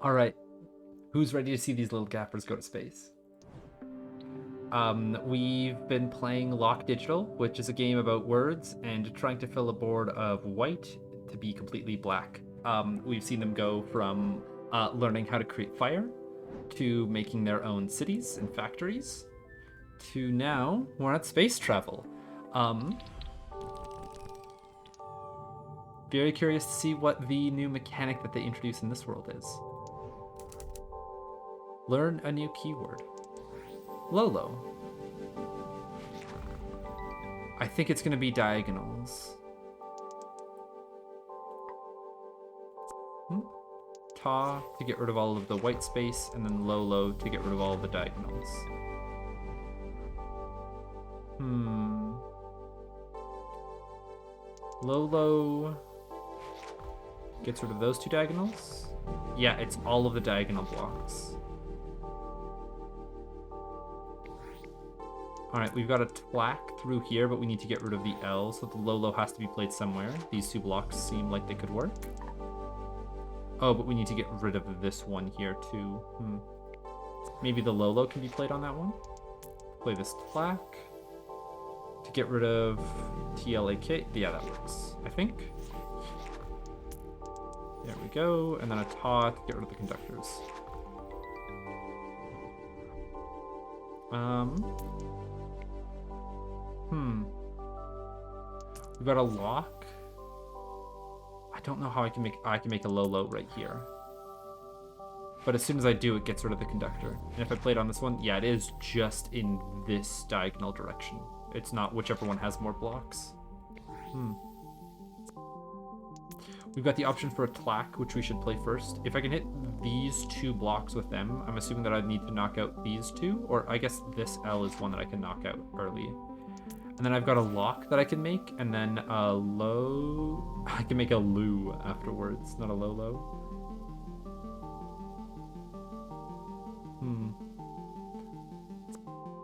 All right, who's ready to see these little gappers go to space? We've been playing LOK Digital, which is a game about words and trying to fill a board of white to be completely black. We've seen them go from learning how to create fire to making their own cities and factories to now we're at space travel. Um, Very curious to see what the new mechanic that they introduce in this world is. Learn a new keyword. Lolo. I think it's going to be diagonals. Ta to get rid of all of the white space, and then Lolo to get rid of all of the diagonals. Lolo gets rid of those two diagonals. Yeah, it's all of the diagonal blocks. Alright, we've got a twack through here, but we need to get rid of the L, so the Lolo has to be played somewhere. These two blocks seem like they could work. Oh, but we need to get rid of this one here, too. Maybe the Lolo can be played on that one? Play this twack. To get rid of TLAK. Yeah, that works, I think. There we go. And then a ta to get rid of the conductors. We've got a lock. I don't know how I can make a Lolo right here. But as soon as I do, it gets rid of the conductor. And if I play it on this one, yeah, it is just in this diagonal direction. It's not whichever one has more blocks. We've got the option for a tlack, which we should play first. If I can hit these two blocks with them, I'm assuming that I need to knock out these two, or I guess this L is one that I can knock out early. And then I've got a lock that I can make, and then a low... I can make a Lou afterwards, not a Lolo.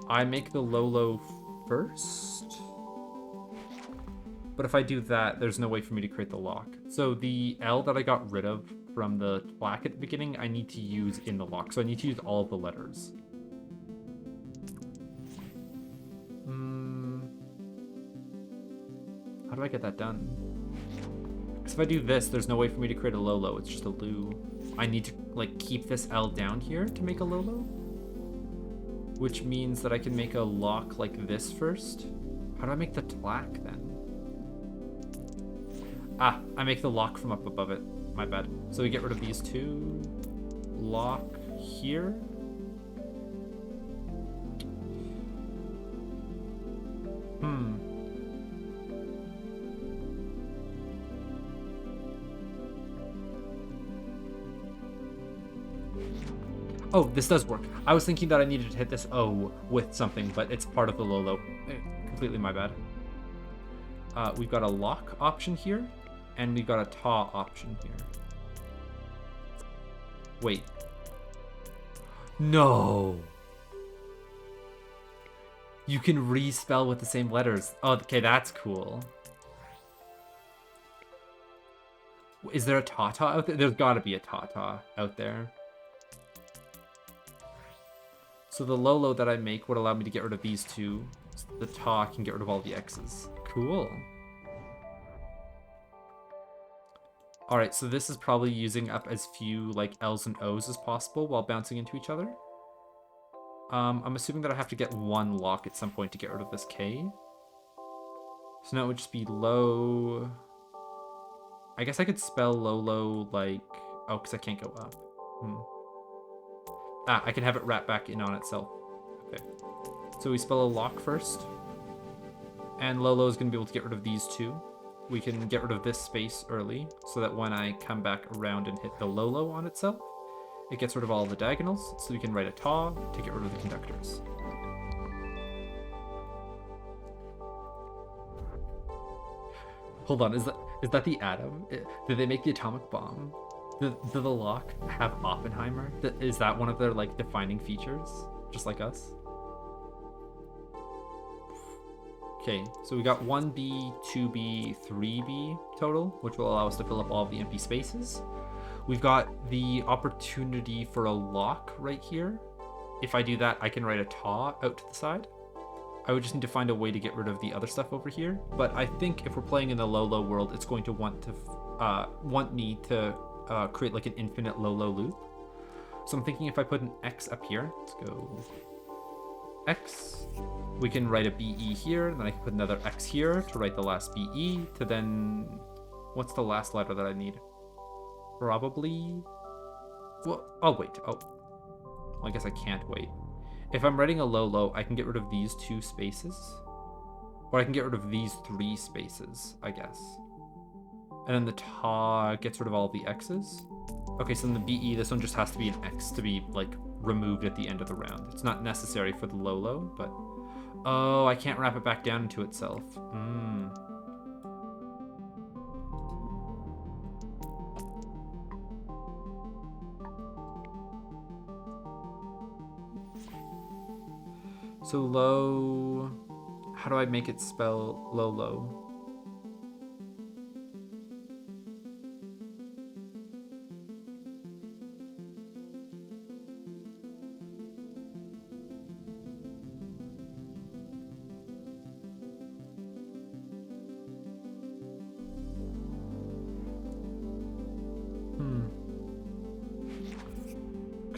I make the Lolo first. But if I do that, there's no way for me to create the lock. So the L that I got rid of from the black at the beginning, I need to use in the lock. So I need to use all of the letters. How do I get that done? Because if I do this, there's no way for me to create a Lolo. It's just a Lou. I need to like keep this L down here to make a Lolo. Which means that I can make a lock like this first. How do I make the tlack then? Ah, I make the lock from up above it. My bad. So we get rid of these two. Lock here. Oh, this does work. I was thinking that I needed to hit this O with something, but it's part of the Lolo. Completely my bad. We've got a lock option here, and we've got a ta option here. Wait. No. You can respell with the same letters. Oh, okay, that's cool. Is there a ta-ta out there? There's gotta be a ta-ta out there. So the Lolo that I make would allow me to get rid of these two. So the ta can get rid of all the X's. Cool. Alright, so this is probably using up as few like L's and O's as possible while bouncing into each other. I'm assuming that I have to get one lock at some point to get rid of this K. So now it would just be low. I guess I could spell Lolo like... Oh, because I can't go up. Ah, I can have it wrap back in on itself. Okay. So we spell a lock first. And Lolo is going to be able to get rid of these two. We can get rid of this space early, so that when I come back around and hit the Lolo on itself, it gets rid of all the diagonals, so we can write a ta to get rid of the conductors. Hold on, is that the atom? Did they make the atomic bomb? Did the lock have Oppenheimer? Is that one of their like defining features? Just like us? Okay, so we got 1B, 2B, 3B total, which will allow us to fill up all of the empty spaces. We've got the opportunity for a lock right here. If I do that, I can write a ta out to the side. I would just need to find a way to get rid of the other stuff over here. But I think if we're playing in the low world, it's going to want me to create like an infinite low loop. So I'm thinking if I put an X up here, let's go X. We can write a BE here, and then I can put another X here to write the last BE to then, what's the last letter that I need? Probably, well, I'll wait. Oh, well, I guess I can't wait. If I'm writing a low, I can get rid of these 2 spaces, or I can get rid of these 3 spaces, I guess. And then the ta gets rid of all the X's. Okay, so in the BE, this one just has to be an X to be like removed at the end of the round. It's not necessary for the low, but oh, I can't wrap it back down into itself. So low, how do I make it spell low?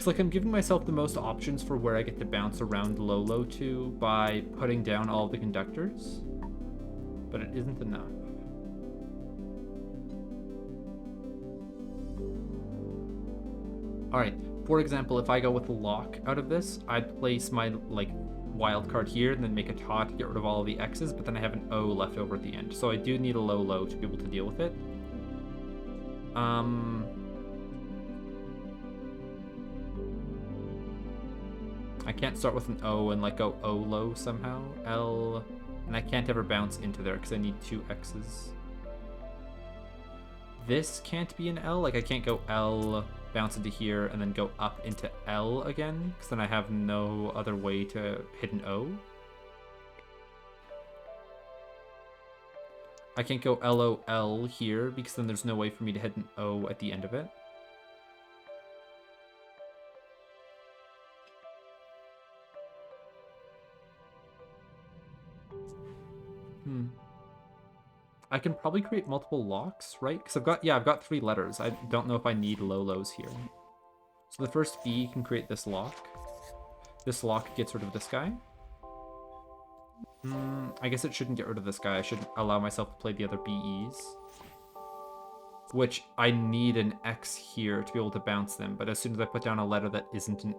Like I'm giving myself the most options for where I get to bounce around low to by putting down all the conductors, but it isn't enough. All right, for example, if I go with lock out of this, I'd place my like wild card here and then make a ta to get rid of all of the X's, but then I have an O left over at the end. So I do need a low to be able to deal with it. I can't start with an O and like go O low somehow. L, and I can't ever bounce into there because I need 2 X's. This can't be an L, like I can't go L, bounce into here, and then go up into L again, because then I have no other way to hit an O. I can't go LOL here, because then there's no way for me to hit an O at the end of it. I can probably create multiple locks, right? Because I've got 3 letters. I don't know if I need lows here. So the first B can create this lock. This lock gets rid of this guy. I guess it shouldn't get rid of this guy. I should allow myself to play the other BEs. Which I need an X here to be able to bounce them. But as soon as I put down a letter that isn't an,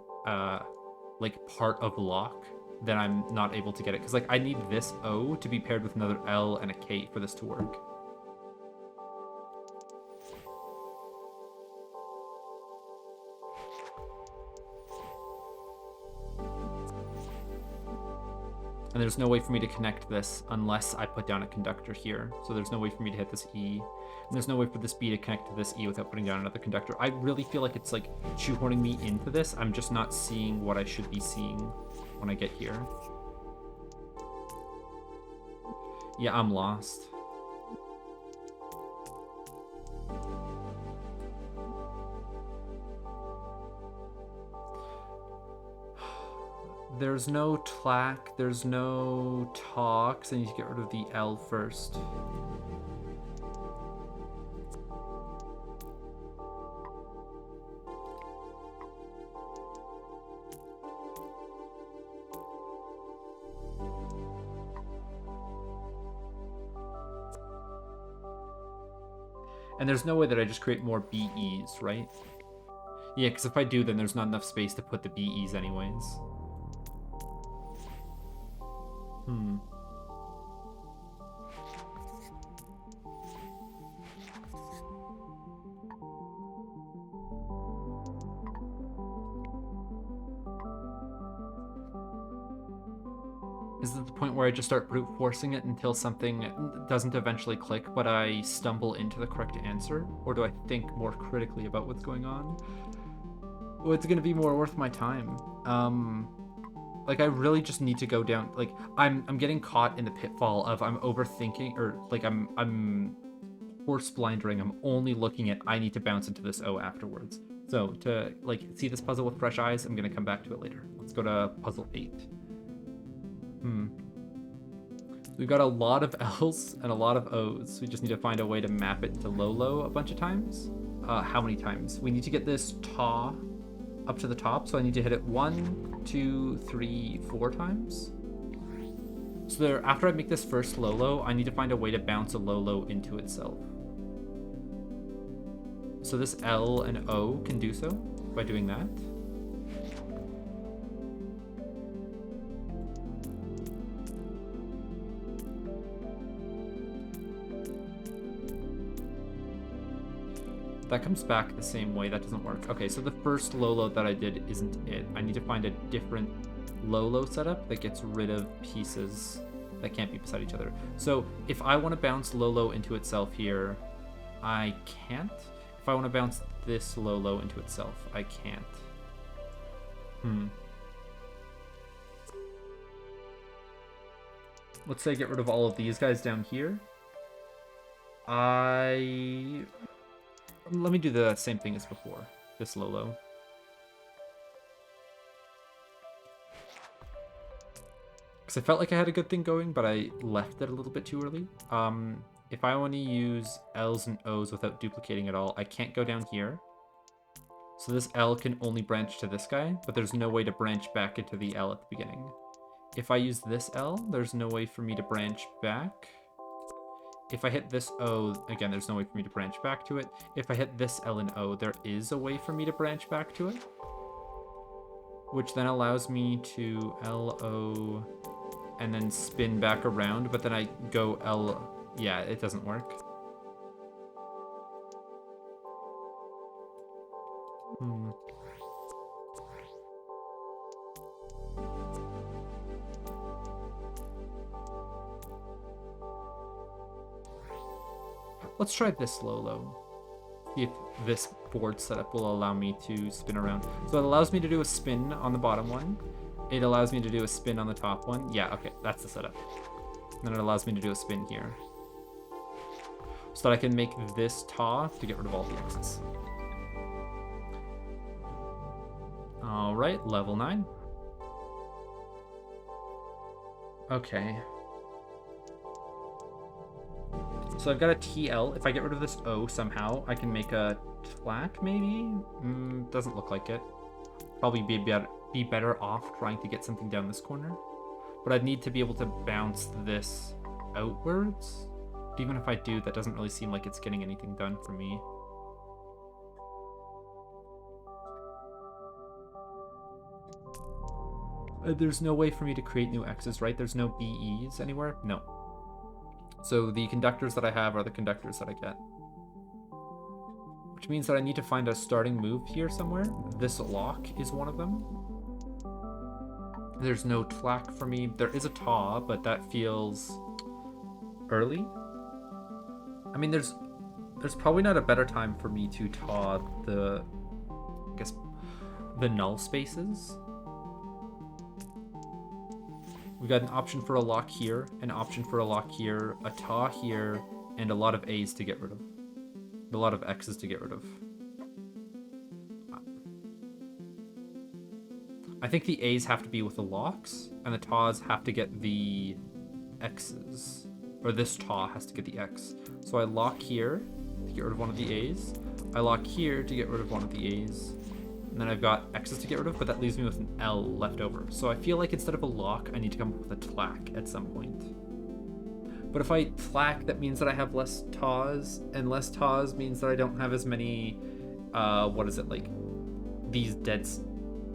like part of lock, then I'm not able to get it. Because like I need this O to be paired with another L and a K for this to work. And there's no way for me to connect this unless I put down a conductor here. So there's no way for me to hit this E. And there's no way for this B to connect to this E without putting down another conductor. I really feel like it's like shoehorning me into this. I'm just not seeing what I should be seeing when I get here. Yeah, I'm lost. There's no tlack, there's no talk, so I need to get rid of the L first. And there's no way that I just create more BEs, right? Yeah, because if I do, then there's not enough space to put the BEs anyways. Is it the point where I just start brute forcing it until something doesn't eventually click, but I stumble into the correct answer? Or do I think more critically about what's going on? What's gonna be more worth my time? Like I really just need to go down, like I'm getting caught in the pitfall of I'm overthinking, or like I'm horse blindering. I'm only looking at I need to bounce into this O afterwards. So to like see this puzzle with fresh eyes, I'm gonna come back to it later. Let's go to puzzle 8. We've got a lot of L's and a lot of O's. We just need to find a way to map it to low a bunch of times. How many times? We need to get this ta up to the top, so I need to hit it 1, 2, 3, 4 times. So there, after I make this first low, I need to find a way to bounce a low into itself. So this L and O can do so by doing that. That comes back the same way. That doesn't work. Okay, so the first low that I did isn't it. I need to find a different low setup that gets rid of pieces that can't be beside each other. So if I want to bounce low into itself here, I can't. If I want to bounce this low into itself, I can't. Let's say I get rid of all of these guys down here. Let me do the same thing as before. This low. Because I felt like I had a good thing going, but I left it a little bit too early. If I want to use L's and O's without duplicating it all, I can't go down here. So this L can only branch to this guy, but there's no way to branch back into the L at the beginning. If I use this L, there's no way for me to branch back. If I hit this O, again, there's no way for me to branch back to it. If I hit this L and O, there is a way for me to branch back to it, which then allows me to LO and then spin back around, but then I go L. Yeah, it doesn't work. Let's try this low. See if this board setup will allow me to spin around. So it allows me to do a spin on the bottom one. It allows me to do a spin on the top one. Yeah, okay, that's the setup. And then it allows me to do a spin here, so that I can make this ta to get rid of all the X's. All right, level 9. Okay. So I've got a TL. If I get rid of this O somehow, I can make a tlack maybe? Doesn't look like it. Probably be better off trying to get something down this corner. But I'd need to be able to bounce this outwards. Even if I do, that doesn't really seem like it's getting anything done for me. There's no way for me to create new X's, right? There's no BEs anywhere? No. So the conductors that I have are the conductors that I get. Which means that I need to find a starting move here somewhere. This lock is one of them. There's no tlack for me. There is a ta, but that feels early. I mean, there's probably not a better time for me to ta the, I guess, the null spaces. We got an option for a lock here, an option for a lock here, a ta here, and a lot of A's to get rid of. A lot of X's to get rid of. I think the A's have to be with the locks, and the tas have to get the X's. Or this ta has to get the X. So I lock here to get rid of one of the A's. I lock here to get rid of one of the A's. And then I've got X's to get rid of, but that leaves me with an L left over. So I feel like instead of a lock, I need to come up with a tlack at some point. But if I tlack, that means that I have less tas, and less tas means that I don't have as many, these deads.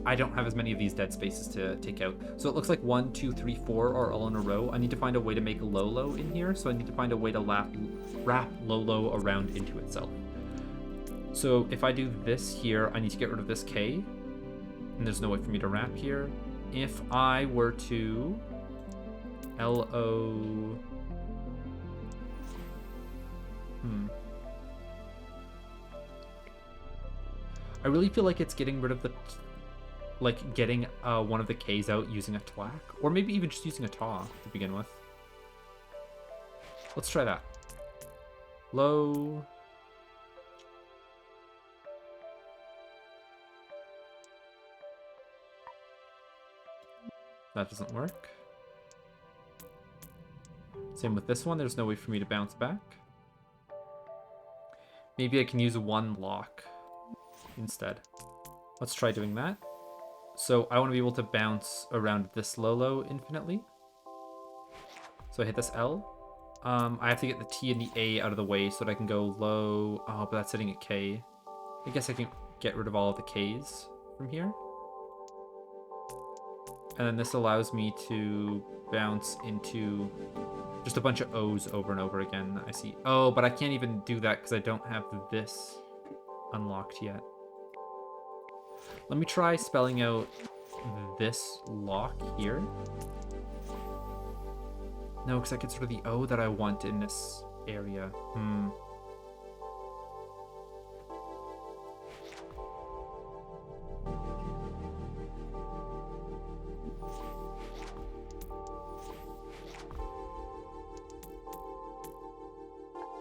I don't have as many of these dead spaces to take out. So it looks like 1, 2, 3, 4 are all in a row. I need to find a way to make low in here, so I need to find a way to wrap low around into itself. So if I do this here, I need to get rid of this K, and there's no way for me to wrap here. If I were to LO... I really feel like it's getting rid of the... getting one of the K's out using a tlack, or maybe even just using a ta to begin with. Let's try that. low. That doesn't work. Same with this one. There's no way for me to bounce back. Maybe I can use one lock instead. Let's try doing that. So I want to be able to bounce around this low infinitely. So I hit this L. I have to get the T and the A out of the way so that I can go low. Oh, but that's hitting a K. I guess I can get rid of all of the Ks from here. And then this allows me to bounce into just a bunch of O's over and over again. I see. Oh, but I can't even do that because I don't have this unlocked yet. Let me try spelling out this lock here. No, because that gets rid of the O that I want in this area.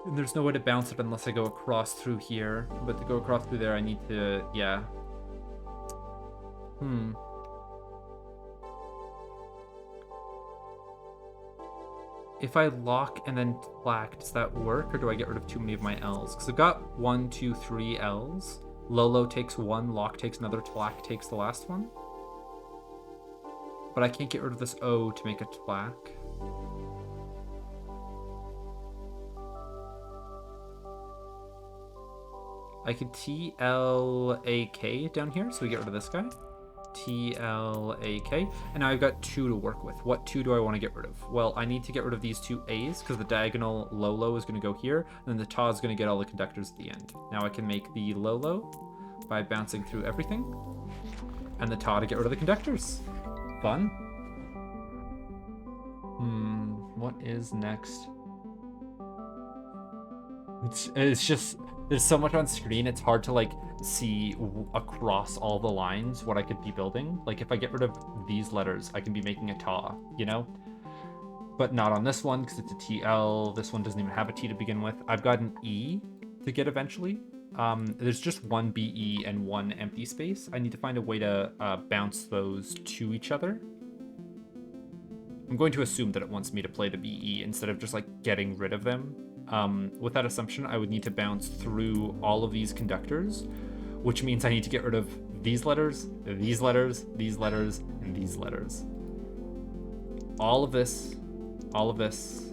And there's no way to bounce it unless I go across through here. But to go across through there, I need to, yeah. If I lock and then tlack, does that work? Or do I get rid of too many of my L's? Because I've got 1, 2, 3 L's. Lolo takes one, lock takes another, tlack takes the last one. But I can't get rid of this O to make a tlack. I could T-L-A-K down here, so we get rid of this guy. T-L-A-K. And now I've got 2 to work with. What 2 do I want to get rid of? Well, I need to get rid of these 2 A's because the diagonal Lolo is going to go here, and then the Ta is going to get all the conductors at the end. Now I can make the Lolo by bouncing through everything, and the Ta to get rid of the conductors. Fun. What is next? It's just, there's so much on screen, it's hard to like see across all the lines what I could be building. Like if I get rid of these letters, I can be making a Ta, you know? But not on this one because it's a TL. This one doesn't even have a T to begin with. I've got an E to get eventually. There's just one BE and one empty space. I need to find a way to bounce those to each other. I'm going to assume that it wants me to play the BE instead of just like getting rid of them. With that assumption, I would need to bounce through all of these conductors, which means I need to get rid of these letters, these letters, these letters, and these letters. All of this, all of this,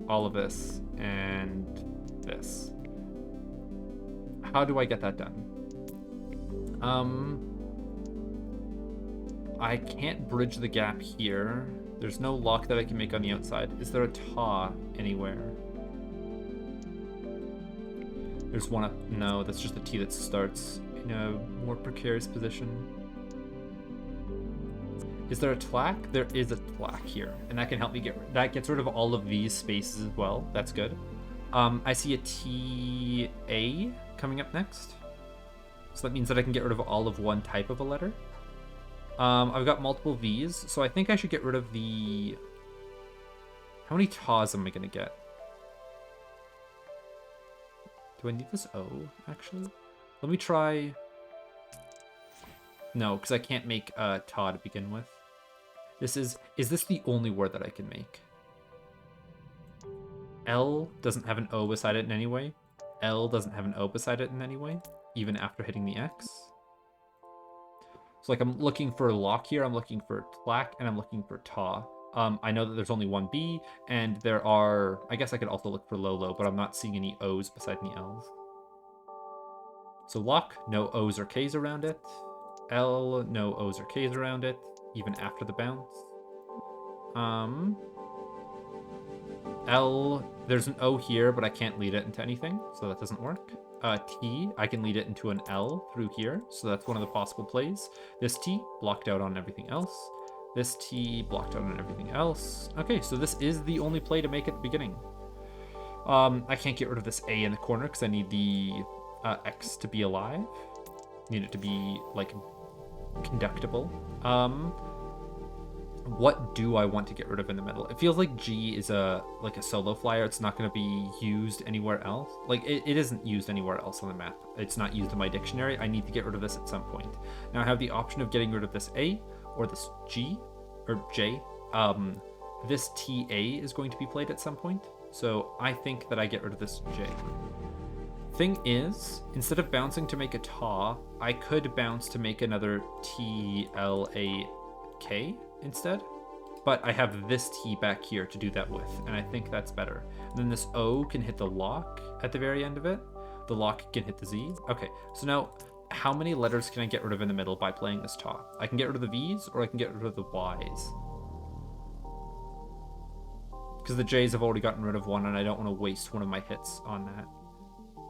all of this, and this. How do I get that done? I can't bridge the gap here. There's no lock that I can make on the outside. Is there a Ta anywhere? There's one up. No, that's just a T that starts in a more precarious position. Is there a tlack? There is a tlack here, and that can help me that gets rid of all of these spaces as well. That's good. I see a TA coming up next. So that means that I can get rid of all of one type of a letter. I've got multiple V's, so I think I should get rid of the... How many Ta's am I going to get? Do I need this O, actually? Let me try... No, because I can't make Ta to begin with. Is this the only word that I can make? L doesn't have an O beside it in any way. L doesn't have an O beside it in any way, even after hitting the X. So like I'm looking for lock here, I'm looking for tlack, and I'm looking for Ta. I know that there's only one B, and there are... I guess I could also look for Lolo, but I'm not seeing any O's beside any L's. So lock, no O's or K's around it. L, no O's or K's around it, even after the bounce. L, there's an O here, but I can't lead it into anything, so that doesn't work. T, I can lead it into an L through here, so that's one of the possible plays. This T, blocked out on everything else. This T, blocked out on everything else. Okay, so this is the only play to make at the beginning. I can't get rid of this A in the corner because I need the X to be alive. Need it to be, like, conductible. What do I want to get rid of in the middle? It feels like G is a solo flyer. It's not going to be used anywhere else. Like it isn't used anywhere else on the map. It's not used in my dictionary. I need to get rid of this at some point. Now I have the option of getting rid of this A or this G or J. This TA is going to be played at some point. So I think that I get rid of this J. Thing is, instead of bouncing to make a ta, I could bounce to make another TLAK instead, but I have this T back here to do that with, and I think that's better. And then this O can hit the lock at the very end of it. The lock can hit the Z. Okay, so now how many letters can I get rid of in the middle by playing this ta? I can get rid of the V's or I can get rid of the Y's. Because the J's have already gotten rid of one and I don't want to waste one of my hits on that.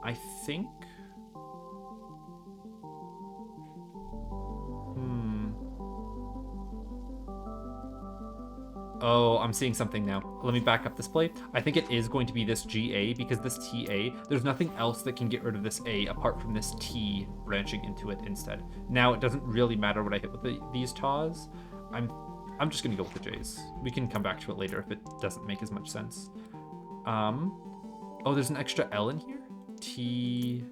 I think... Oh, I'm seeing something now. Let me back up this play. I think it is going to be this GA because this TA, there's nothing else that can get rid of this A apart from this T branching into it instead. Now, it doesn't really matter what I hit with these TAs. I'm just going to go with the J's. We can come back to it later if it doesn't make as much sense. Oh, there's an extra L in here? TLALK.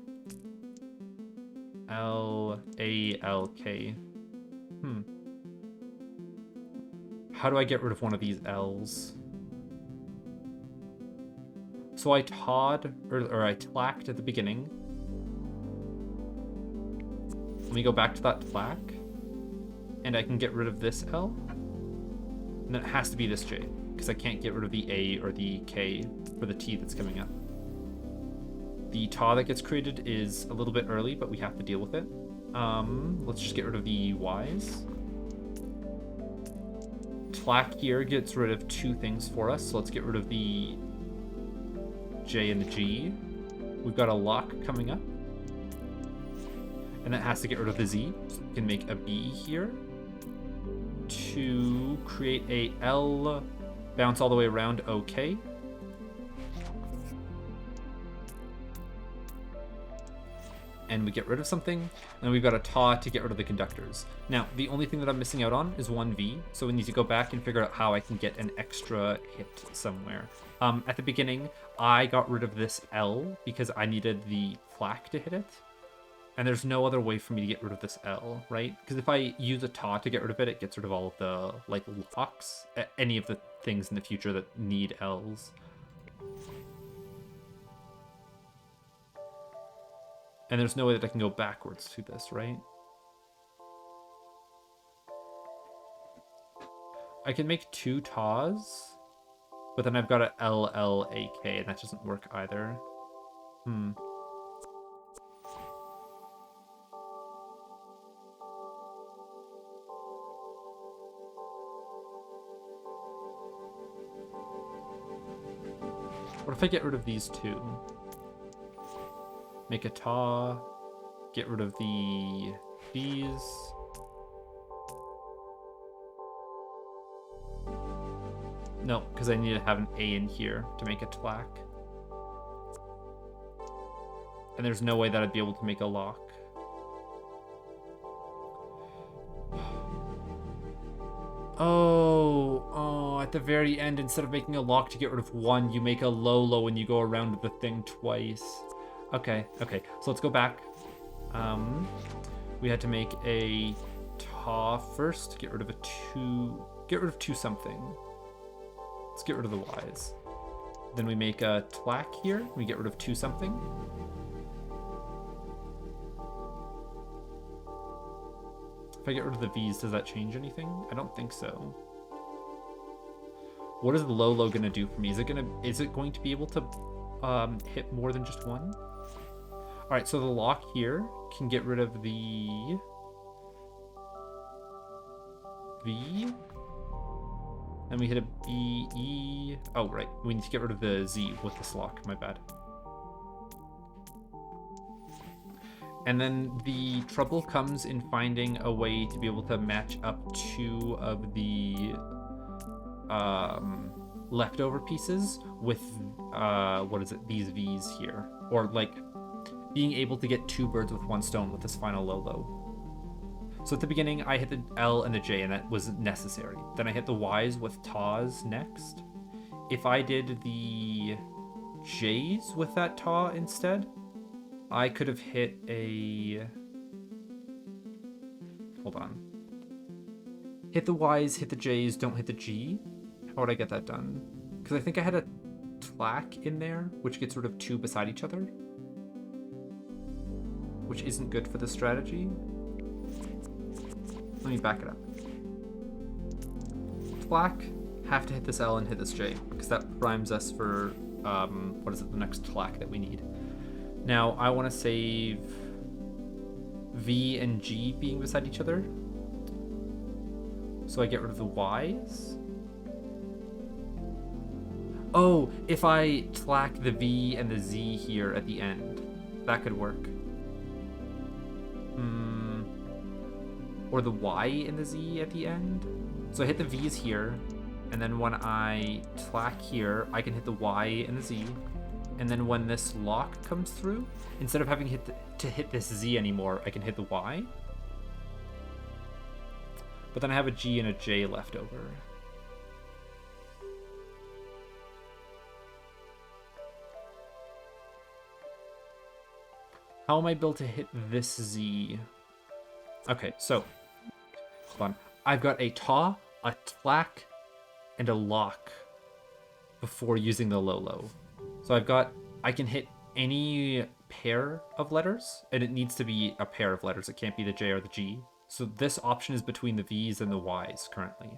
How do I get rid of one of these L's? So I tawed, or I tlacked at the beginning. Let me go back to that tlack. And I can get rid of this L. And then it has to be this J, because I can't get rid of the A or the K for the T that's coming up. The taw that gets created is a little bit early, but we have to deal with it. Let's just get rid of the Y's. Tlack here gets rid of two things for us, so let's get rid of the J and the G. We've got a lock coming up. And that has to get rid of the Z, so we can make a B here to create a L, bounce all the way around OK. And we get rid of something, and we've got a taw to get rid of the conductors. Now, the only thing that I'm missing out on is one V, so we need to go back and figure out how I can get an extra hit somewhere. At the beginning, I got rid of this L because I needed the flack to hit it, and there's no other way for me to get rid of this L, right? Because if I use a taw to get rid of it, it gets rid of all of the, like, locks, any of the things in the future that need Ls. And there's no way that I can go backwards to this, right? I can make two taws, but then I've got a LLAK, and that doesn't work either. What if I get rid of these two? Make a taw, get rid of the B's. No, because I need to have an A in here to make a tlack. And there's no way that I'd be able to make a lock. Oh, at the very end, instead of making a lock to get rid of one, you make a low and you go around the thing twice. Okay, so let's go back. We had to make a taw first, get rid of two something. Let's get rid of the Y's. Then we make a tlack here, we get rid of two something. If I get rid of the V's, does that change anything? I don't think so. What is the low gonna do for me? Is it going to be able to hit more than just one? All right, so the lock here can get rid of the V. Then we hit a B, E. Oh, right. We need to get rid of the Z with this lock. My bad. And then the trouble comes in finding a way to be able to match up two of the leftover pieces with, these V's here. Or, like, being able to get two birds with one stone with this final low. So at the beginning, I hit the L and the J, and that was necessary. Then I hit the Ys with TAWs next. If I did the J's with that TAW instead, I could have hit a... Hold on. Hit the Ys, hit the J's, don't hit the G. How would I get that done? Because I think I had a tlack in there, which gets rid of two beside each other, which isn't good for the strategy. Let me back it up. Tlack, have to hit this L and hit this J, because that primes us for, what is it, the next tlack that we need. Now, I want to save V and G being beside each other. So I get rid of the Y's. Oh, if I tlack the V and the Z here at the end, that could work. Or the Y and the Z at the end. So I hit the V's here, and then when I tlack here, I can hit the Y and the Z. And then when this lock comes through, instead of having to hit this Z anymore, I can hit the Y. But then I have a G and a J left over. How am I able to hit this Z? Okay, so, hold on. I've got a taw, a tlack, and a lock before using the low-low. So I can hit any pair of letters, and it needs to be a pair of letters. It can't be the J or the G. So this option is between the V's and the Y's currently.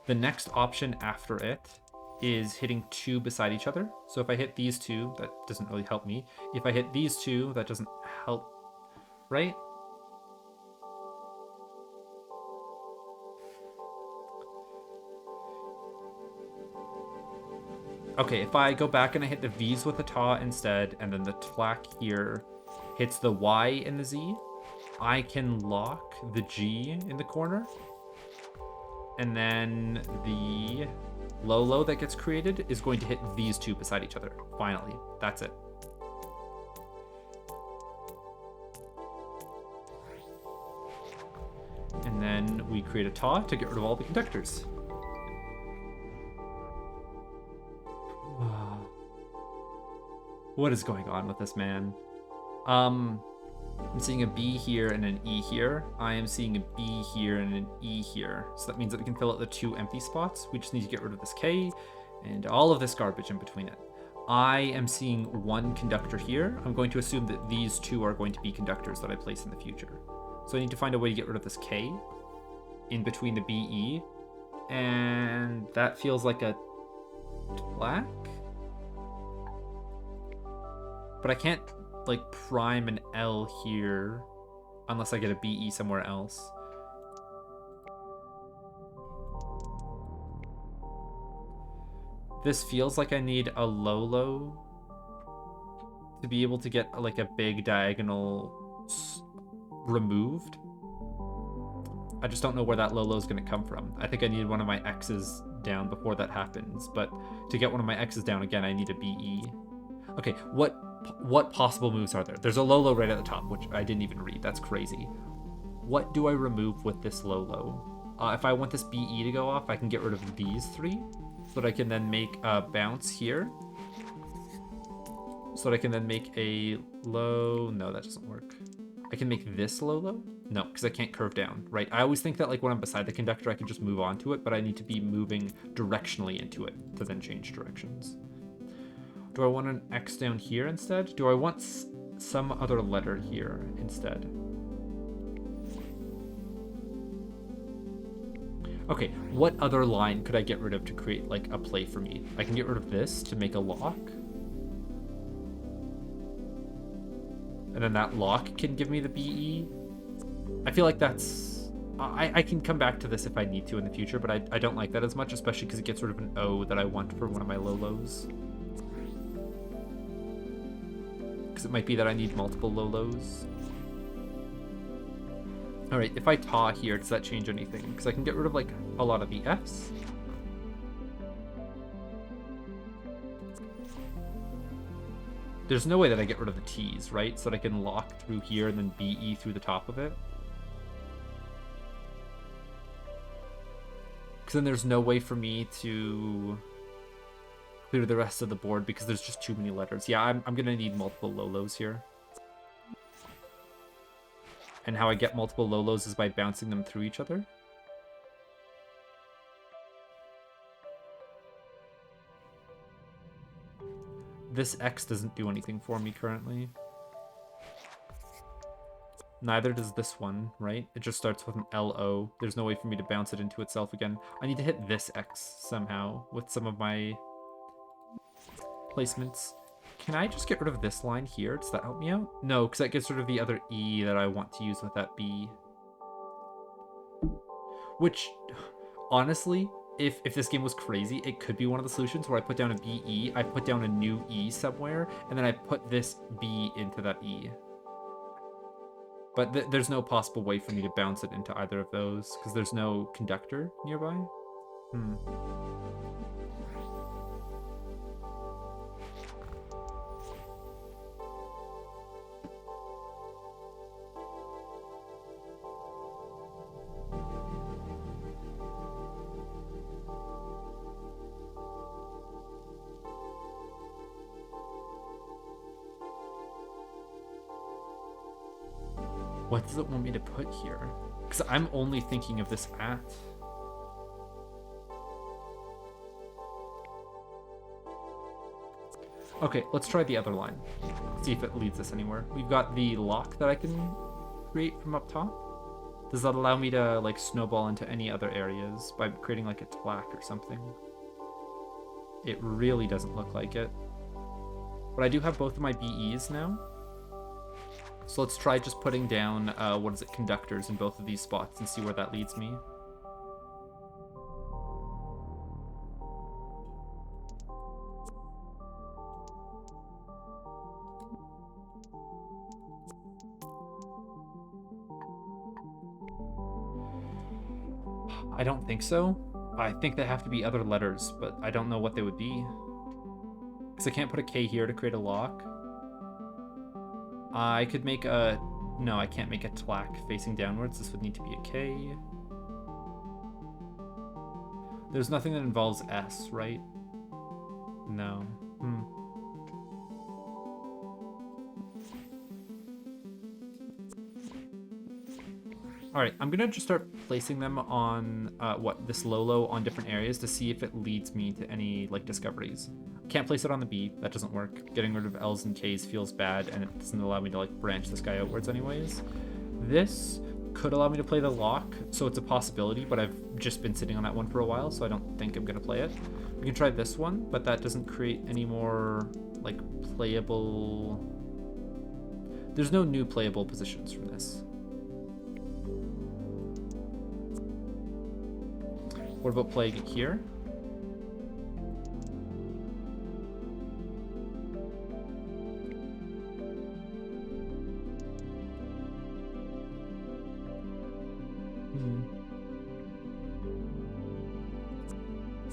The next option after it is hitting two beside each other. So if I hit these two, that doesn't really help me. If I hit these two, that doesn't help, right? Okay, if I go back and I hit the V's with the taw instead, and then the tlack here hits the Y and the Z, I can lock the G in the corner. And then the low-low that gets created is going to hit these two beside each other. Finally, that's it. And then we create a taw to get rid of all the conductors. What is going on with this man? I'm seeing a B here and an E here. I am seeing a B here and an E here. So that means that we can fill out the two empty spots. We just need to get rid of this K and all of this garbage in between it. I am seeing one conductor here. I'm going to assume that these two are going to be conductors that I place in the future. So I need to find a way to get rid of this K in between the BE. And that feels like a tlack. But I can't like prime an L here unless I get a BE somewhere else. This feels like I need a low-low to be able to get like a big diagonal removed. I just don't know where that low-low is going to come from. I think I need one of my X's down before that happens, but to get one of my X's down again, I need a BE. Okay, what possible moves are there? There's a low-low right at the top, which I didn't even read. That's crazy. What do I remove with this low-low? If I want this BE to go off, I can get rid of these three, so that I can then make a bounce here. So that I can then make a low... No, that doesn't work. I can make this low-low? No, because I can't curve down, right? I always think that like when I'm beside the conductor, I can just move onto it, but I need to be moving directionally into it to then change directions. Do I want an X down here instead? Do I want some other letter here instead? Okay, what other line could I get rid of to create like a play for me? I can get rid of this to make a lock. And then that lock can give me the BE. I feel like that's... I can come back to this if I need to in the future, but I don't like that as much, especially because it gets rid of an O that I want for one of my low-lows. Because it might be that I need multiple low-lows. Alright, if I taw here, does that change anything? Because I can get rid of like a lot of the Fs. There's no way that I get rid of the T's, right? So that I can lock through here and then BE through the top of it. Because then there's no way for me to clear the rest of the board because there's just too many letters. Yeah, I'm going to need multiple Lolos here. And how I get multiple Lolos is by bouncing them through each other. This X doesn't do anything for me currently. Neither does this one, right? It just starts with an LO. There's no way for me to bounce it into itself again. I need to hit this X somehow with some of my placements. Can I just get rid of this line here? Does that help me out? No, because that gets rid of the other E that I want to use with that B. Which, honestly, if this game was crazy, it could be one of the solutions where I put down a BE, I put down a new E somewhere, and then I put this B into that E. But there's no possible way for me to bounce it into either of those, because there's no conductor nearby. What does it want me to put here? Because I'm only thinking of this at. Okay, let's try the other line. See if it leads us anywhere. We've got the lock that I can create from up top. Does that allow me to like snowball into any other areas by creating like a tlack or something? It really doesn't look like it. But I do have both of my BEs now. So let's try just putting down, conductors in both of these spots and see where that leads me. I don't think so. I think they have to be other letters, but I don't know what they would be. Because I can't put a K here to create a lock. I could make a... No, I can't make a tlack facing downwards. This would need to be a K. There's nothing that involves S, right? No. Alright, I'm gonna just start placing them on, this Lolo on different areas to see if it leads me to any, like, discoveries. Can't place it on the B, that doesn't work. Getting rid of L's and K's feels bad, and it doesn't allow me to, like, branch this guy outwards anyways. This could allow me to play the lock, so it's a possibility, but I've just been sitting on that one for a while, so I don't think I'm gonna play it. We can try this one, but that doesn't create any more, like, playable... There's no new playable positions from this. What about playing it here?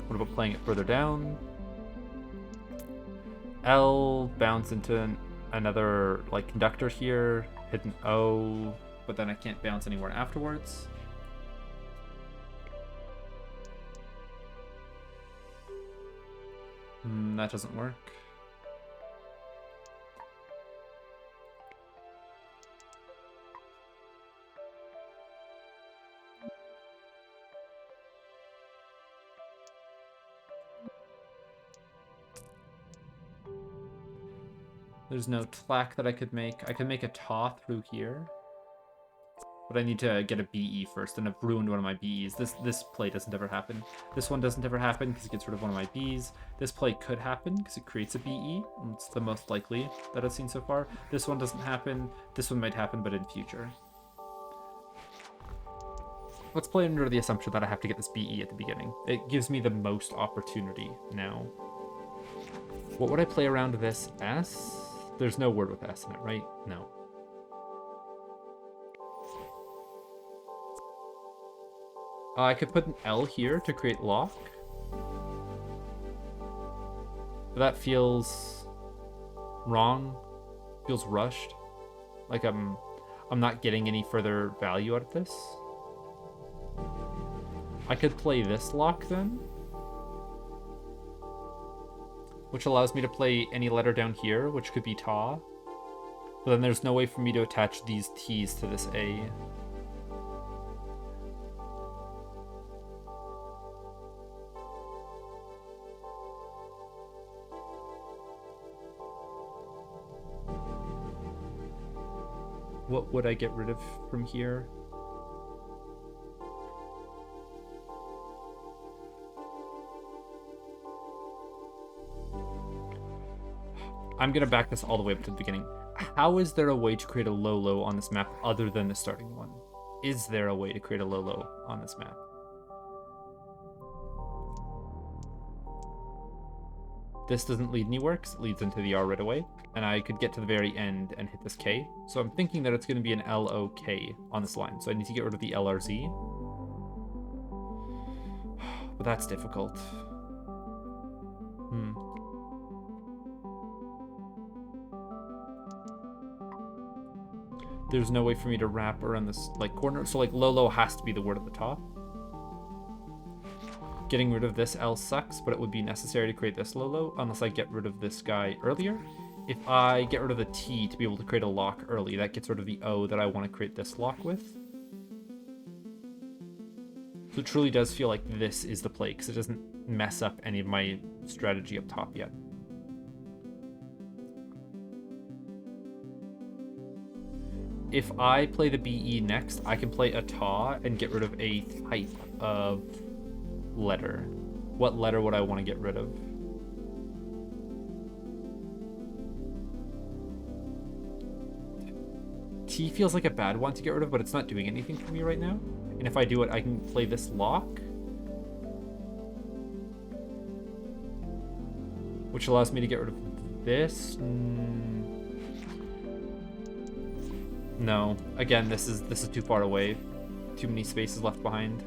What about playing it further down? L, bounce into another like conductor here, hit an O, but then I can't bounce anywhere afterwards. That doesn't work. There's no tlack that I could make. I could make a taw through here. But I need to get a BE first, and I've ruined one of my BEs. This play doesn't ever happen. This one doesn't ever happen because it gets rid of one of my Bs. This play could happen because it creates a BE. It's the most likely that I've seen so far. This one doesn't happen. This one might happen, but in future. Let's play under the assumption that I have to get this BE at the beginning. It gives me the most opportunity now. What would I play around this S? There's no word with S in it, right? No. I could put an L here to create lock. But that feels wrong. Feels rushed. Like I'm not getting any further value out of this. I could play this lock then, which allows me to play any letter down here, which could be ta. But then there's no way for me to attach these T's to this A. What would I get rid of from here? I'm gonna back this all the way up to the beginning. How is there a way to create a low-low on this map other than the starting one? Is there a way to create a low-low on this map? This doesn't lead anywhere because it leads into the R right away, and I could get to the very end and hit this K. So I'm thinking that it's going to be an LOK on this line, so I need to get rid of the LRZ. But that's difficult. There's no way for me to wrap around this like corner, so like low-low has to be the word at the top. Getting rid of this L sucks, but it would be necessary to create this low-low unless I get rid of this guy earlier. If I get rid of the T to be able to create a lock early, that gets rid of the O that I want to create this lock with. So it truly does feel like this is the play because it doesn't mess up any of my strategy up top yet. If I play the BE next, I can play a ta and get rid of a type of letter. What letter would I want to get rid of? T feels like a bad one to get rid of, but it's not doing anything for me right now. And if I do it, I can play this lock, which allows me to get rid of this. No, again, this is too far away. Too many spaces left behind.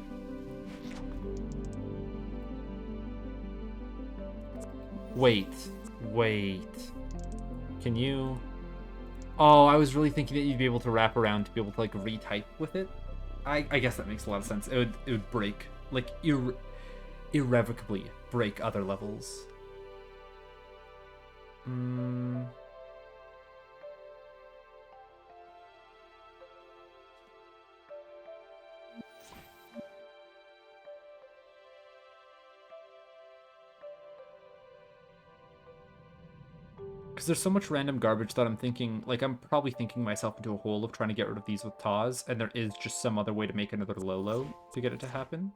Wait. Can you? Oh, I was really thinking that you'd be able to wrap around to be able to like retype with it. I guess that makes a lot of sense. It would break, like irrevocably break other levels. Because there's so much random garbage that I'm thinking, like, I'm probably thinking myself into a hole of trying to get rid of these with tas, and there is just some other way to make another low-low to get it to happen.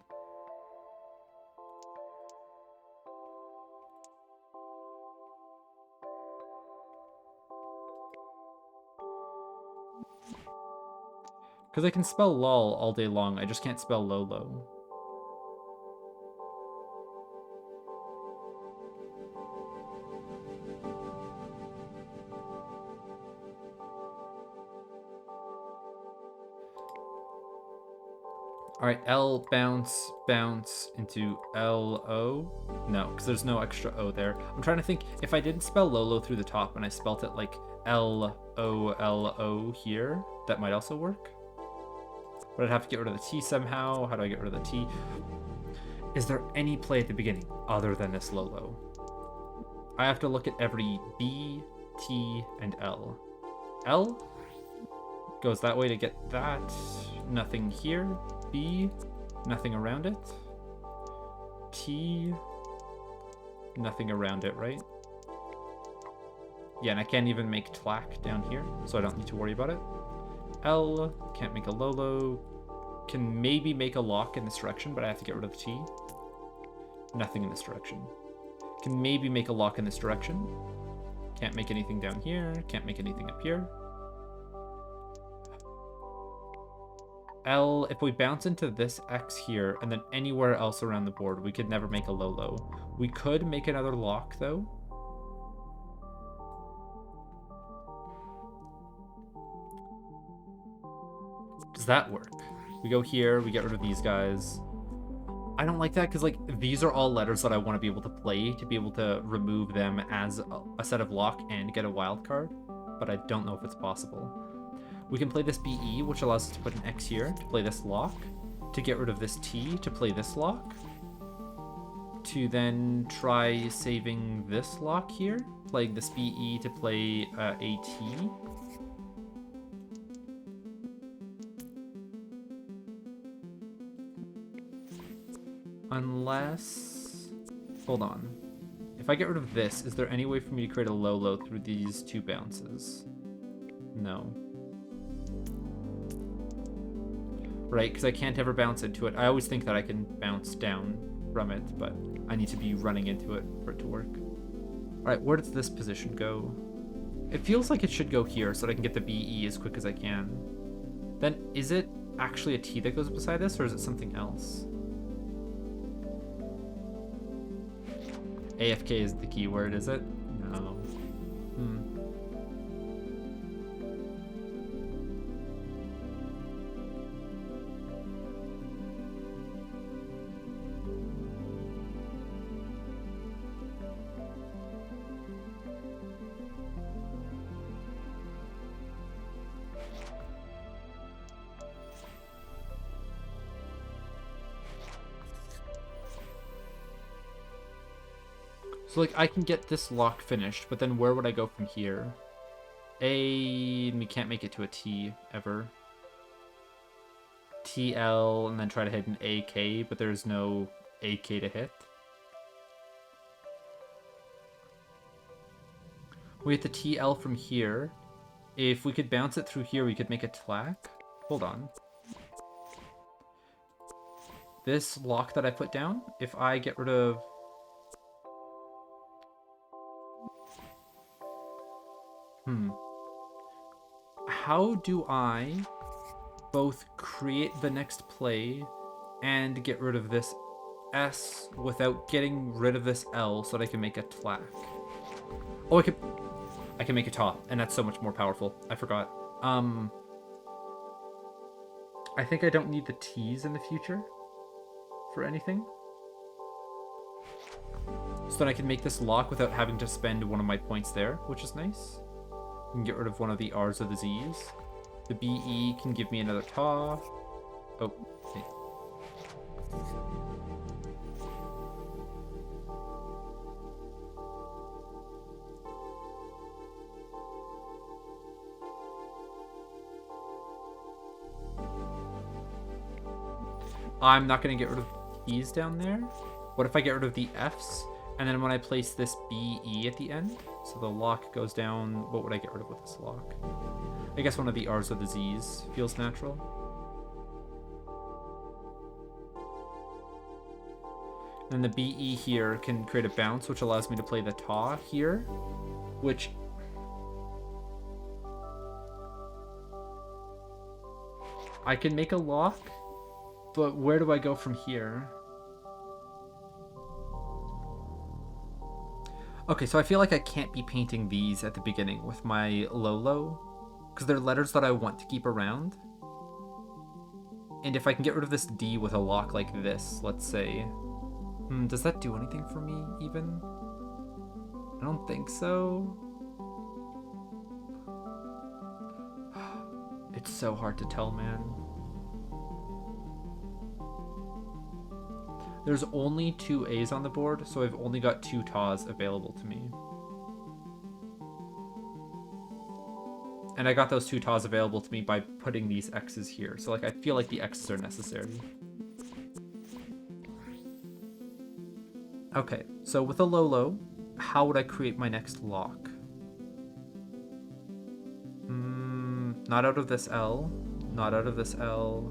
Because I can spell lol all day long, I just can't spell low-low. All right, L bounce into L-O. No, because there's no extra O there. I'm trying to think, if I didn't spell low-low through the top and I spelt it like L-O-L-O here, that might also work. But I'd have to get rid of the T somehow. How do I get rid of the T? Is there any play at the beginning other than this low-low? I have to look at every B, T, and L. L goes that way to get that. Nothing here. B, nothing around it. T, nothing around it, right? Yeah, and I can't even make tlack down here, so I don't need to worry about it. L, can't make a low-low. Can maybe make a lock in this direction, but I have to get rid of the T. Nothing in this direction. Can maybe make a lock in this direction. Can't make anything down here. Can't make anything up here. L, if we bounce into this X here, and then anywhere else around the board, we could never make a low-low. We could make another lock, though. Does that work? We go here, we get rid of these guys. I don't like that because, like, these are all letters that I want to be able to play to be able to remove them as a set of lock and get a wild card, but I don't know if it's possible. We can play this BE, which allows us to put an X here to play this lock. to get rid of this T to play this lock, to then try saving this lock here, playing this BE to play a T. Unless... Hold on. If I get rid of this, is there any way for me to create a low-low through these two bounces? No. Right, because I can't ever bounce into it. I always think that I can bounce down from it, but I need to be running into it for it to work. Alright, where does this position go? It feels like it should go here so that I can get the BE as quick as I can. Then, is it actually a T that goes beside this, or is it something else? AFK is the keyword, is it? No. So, like, I can get this lock finished, but then where would I go from here? We can't make it to a T, ever. TL, and then try to hit an AK, but there's no AK to hit. We hit the TL from here. If we could bounce it through here, we could make a tlack. Hold on. This lock that I put down, if I get rid of... How do I both create the next play and get rid of this S without getting rid of this L so that I can make a tlack? Oh, I can make a top, and that's so much more powerful. I forgot. I think I don't need the T's in the future for anything. So then I can make this lock without having to spend one of my points there, which is nice. I can get rid of one of the R's or the Z's. The BE can give me another ta. Oh, okay. I'm not going to get rid of E's down there. What if I get rid of the F's? And then when I place this BE at the end, so the lock goes down, what would I get rid of with this lock? I guess one of the R's or the Z's feels natural. And the BE here can create a bounce, which allows me to play the ta here, which... I can make a lock, but where do I go from here? Okay, so I feel like I can't be painting these at the beginning with my low-low, because they're letters that I want to keep around. And if I can get rid of this D with a lock like this, let's say, does that do anything for me, even? I don't think so. It's so hard to tell, man. There's only 2 A's on the board, so I've only got 2 tas available to me. And I got those 2 tas available to me by putting these X's here. So, like, I feel like the X's are necessary. Okay, so with a low-low, how would I create my next lock? Not out of this L. Not out of this L.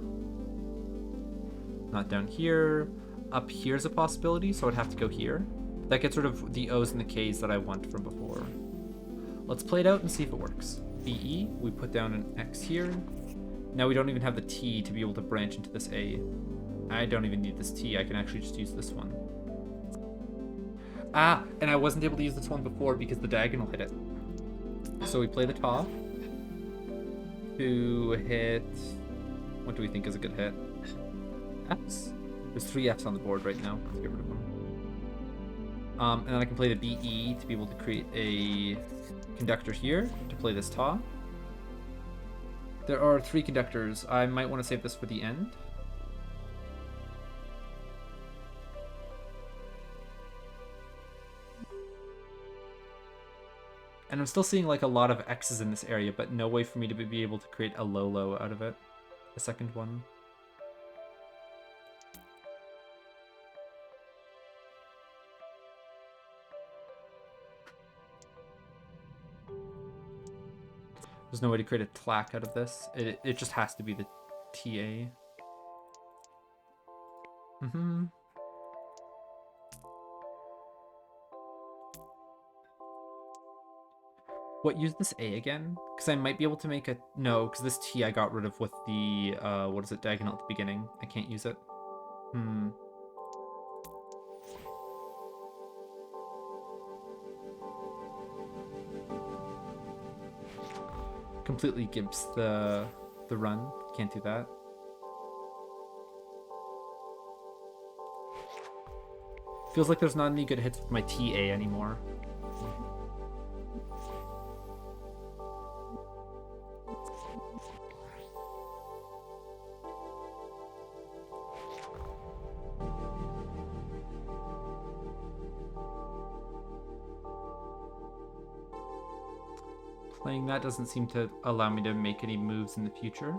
Not down here. Up here's a possibility, so I'd have to go here. That gets rid of the O's and the K's that I want from before. Let's play it out and see if it works. BE, we put down an X here. Now we don't even have the T to be able to branch into this A. I don't even need this T, I can actually just use this one. Ah, and I wasn't able to use this one before because the diagonal hit it. So we play the top. To hit... What do we think is a good hit? F's? There's 3 F's on the board right now. Let's get rid of them. And then I can play the BE to be able to create a conductor here to play this ta. There are 3 conductors. I might want to save this for the end. And I'm still seeing like a lot of X's in this area, but no way for me to be able to create a low out of it. A second one. There's no way to create a tlac out of this. It just has to be the TA. What, use this A again? Because I might be able to make a... No, because this T I got rid of with the, what is it, diagonal at the beginning. I can't use it. Completely gives the run. Can't do that. Feels like there's not any good hits with my TA anymore. Playing that doesn't seem to allow me to make any moves in the future.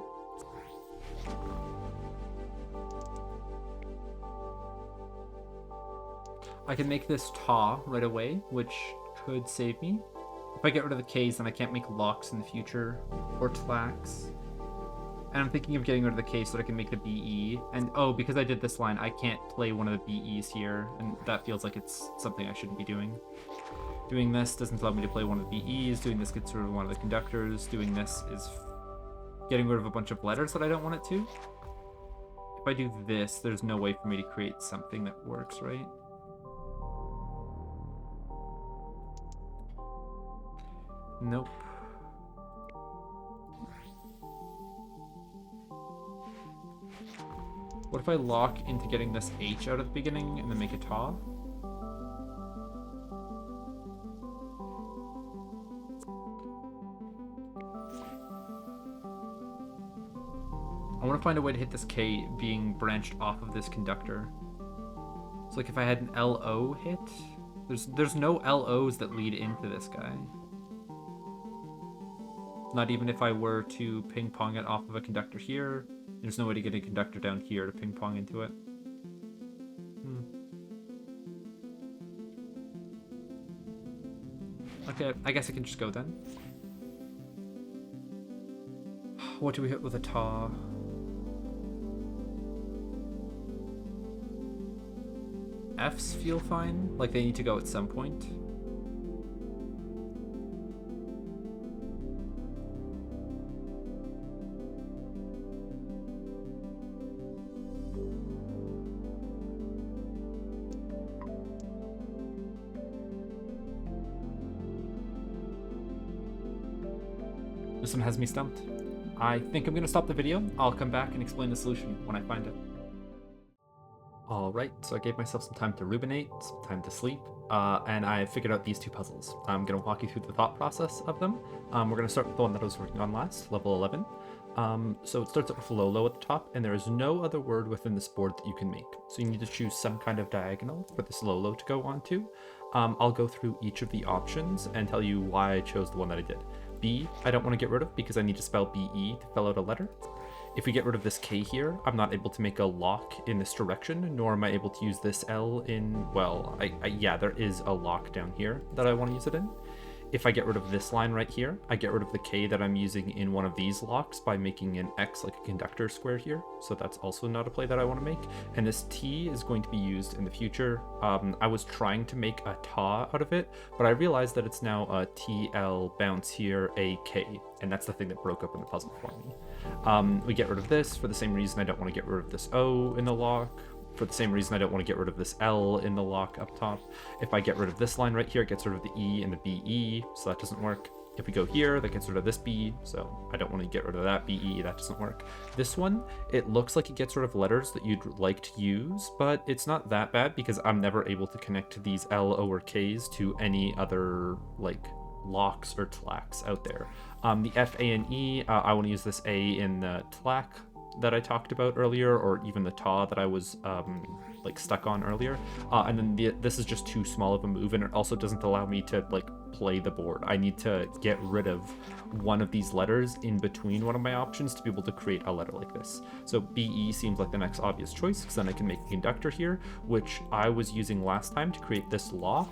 I can make this ta right away, which could save me. If I get rid of the K's, then I can't make locks in the future, or tlacs. And I'm thinking of getting rid of the K so that I can make the BE. And oh, because I did this line, I can't play one of the BEs here, and that feels like it's something I shouldn't be doing. Doing this doesn't allow me to play one of the BEs, doing this gets rid of one of the conductors, doing this is getting rid of a bunch of letters that I don't want it to. If I do this, there's no way for me to create something that works, right? Nope. What if I lock into getting this H out of the beginning and then make a ta? I want to find a way to hit this K being branched off of this conductor. So like if I had an LO hit, there's no LOs that lead into this guy. Not even if I were to ping pong it off of a conductor here. There's no way to get a conductor down here to ping pong into it. Okay, I guess I can just go then. What do we hit with a ta? Fs feel fine, like they need to go at some point. This one has me stumped. I think I'm going to stop the video. I'll come back and explain the solution when I find it. Alright, so I gave myself some time to ruminate, some time to sleep, and I figured out these two puzzles. I'm going to walk you through the thought process of them. We're going to start with the one that I was working on last, level 11. So it starts out with low at the top, and there is no other word within this board that you can make. So you need to choose some kind of diagonal for this low to go onto. I'll go through each of the options and tell you why I chose the one that I did. B, I don't want to get rid of because I need to spell BE to fill out a letter. If we get rid of this K here, I'm not able to make a lock in this direction, nor am I able to use this L in, well, yeah, there is a lock down here that I want to use it in. If I get rid of this line right here, I get rid of the K that I'm using in one of these locks by making an X like a conductor square here. So that's also not a play that I want to make. And this T is going to be used in the future. I was trying to make a ta out of it, but I realized that it's now a TL bounce here, a K. And that's the thing that broke open the puzzle for me. We get rid of this for the same reason I don't want to get rid of this O in the lock. For the same reason I don't want to get rid of this L in the lock up top. If I get rid of this line right here, it gets rid of the E and the BE, so that doesn't work. If we go here, that gets rid of this B, so I don't want to get rid of that BE, that doesn't work. This one, it looks like it gets rid of letters that you'd like to use, but it's not that bad because I'm never able to connect these L, O, or Ks to any other, like, locks or tlacs out there. The F, A, and E, I want to use this A in the tlac. that I talked about earlier, or even the TA that I was like stuck on earlier. And then this is just too small of a move, and it also doesn't allow me to like play the board. I need to get rid of one of these letters in between one of my options to be able to create a letter like this. So BE seems like the next obvious choice, because then I can make a conductor here, which I was using last time to create this lock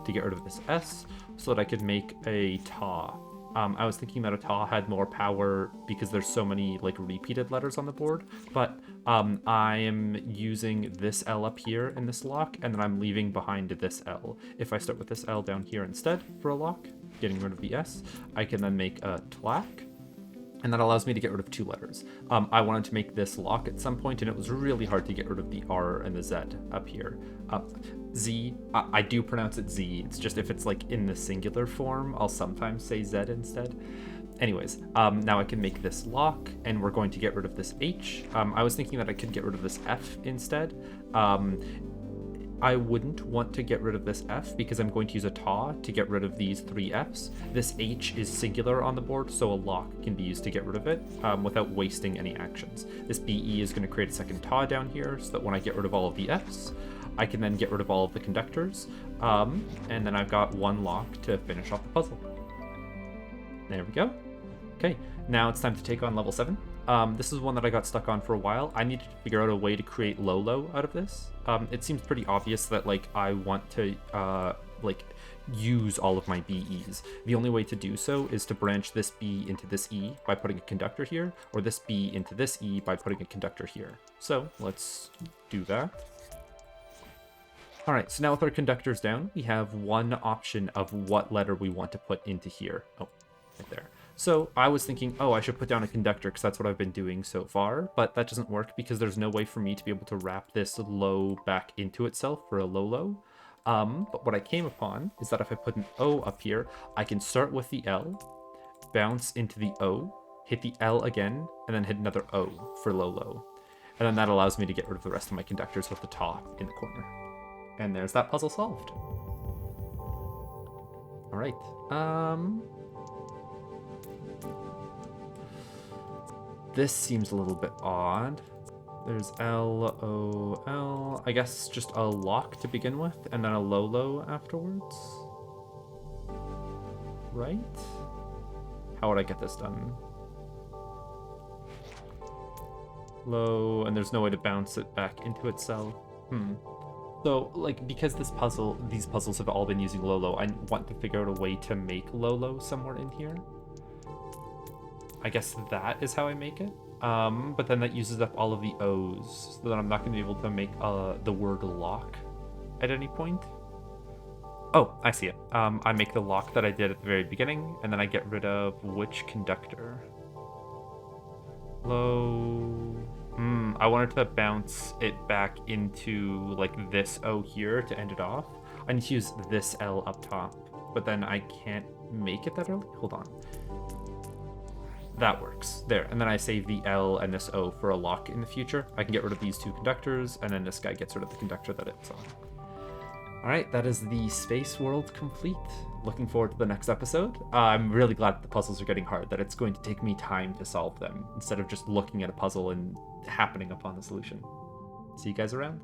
to get rid of this S so that I could make a TA. I was thinking that a TA had more power because there's so many like repeated letters on the board, but I am using this L up here in this lock, and then I'm leaving behind this L. If I start with this L down here instead for a lock, getting rid of the S, I can then make a TLAC, and that allows me to get rid of 2 letters. I wanted to make this lock at some point, and it was really hard to get rid of the R and the Z up here. Z, I do pronounce it Z, it's just if it's like in the singular form, I'll sometimes say Z instead. Anyways, now I can make this lock, and we're going to get rid of this H. I was thinking that I could get rid of this F instead. I wouldn't want to get rid of this F because I'm going to use a TA to get rid of these 3 Fs. This H is singular on the board, so a lock can be used to get rid of it without wasting any actions. This BE is going to create a second TA down here so that when I get rid of all of the Fs, I can then get rid of all of the conductors, and then I've got 1 lock to finish off the puzzle. There we go. Okay, now it's time to take on level 7. This is one that I got stuck on for a while. I needed to figure out a way to create Lolo out of this. It seems pretty obvious that like I want to like use all of my BEs. The only way to do so is to branch this B into this E by putting a conductor here, or this B into this E by putting a conductor here. So let's do that. All right, so now with our conductors down, we have one option of what letter we want to put into here. Oh, right there. So I was thinking, oh, I should put down a conductor because that's what I've been doing so far, but that doesn't work because there's no way for me to be able to wrap this low back into itself for a low. But what I came upon is that if I put an O up here, I can start with the L, bounce into the O, hit the L again, and then hit another O for low. And then that allows me to get rid of the rest of my conductors with the top in the corner. And there's that puzzle solved. All right. This seems a little bit odd. There's L, O, L. I guess just a lock to begin with, and then a low afterwards. Right? How would I get this done? Low, and there's no way to bounce it back into itself. So, like, because these puzzles have all been using Lolo, I want to figure out a way to make Lolo somewhere in here. I guess that is how I make it. But then that uses up all of the O's, so that I'm not going to be able to make the word lock at any point. Oh, I see it. I make the lock that I did at the very beginning, and then I get rid of which conductor? Low. I wanted to bounce it back into like this O here to end it off. I need to use this L up top, but then I can't make it that early. Hold on. That works. There. And then I save the L and this O for a lock in the future. I can get rid of these 2 conductors, and then this guy gets rid of the conductor that it's on. All right, that is the space world complete. Looking forward to the next episode. I'm really glad that the puzzles are getting hard, that it's going to take me time to solve them, instead of just looking at a puzzle and happening upon the solution. See you guys around.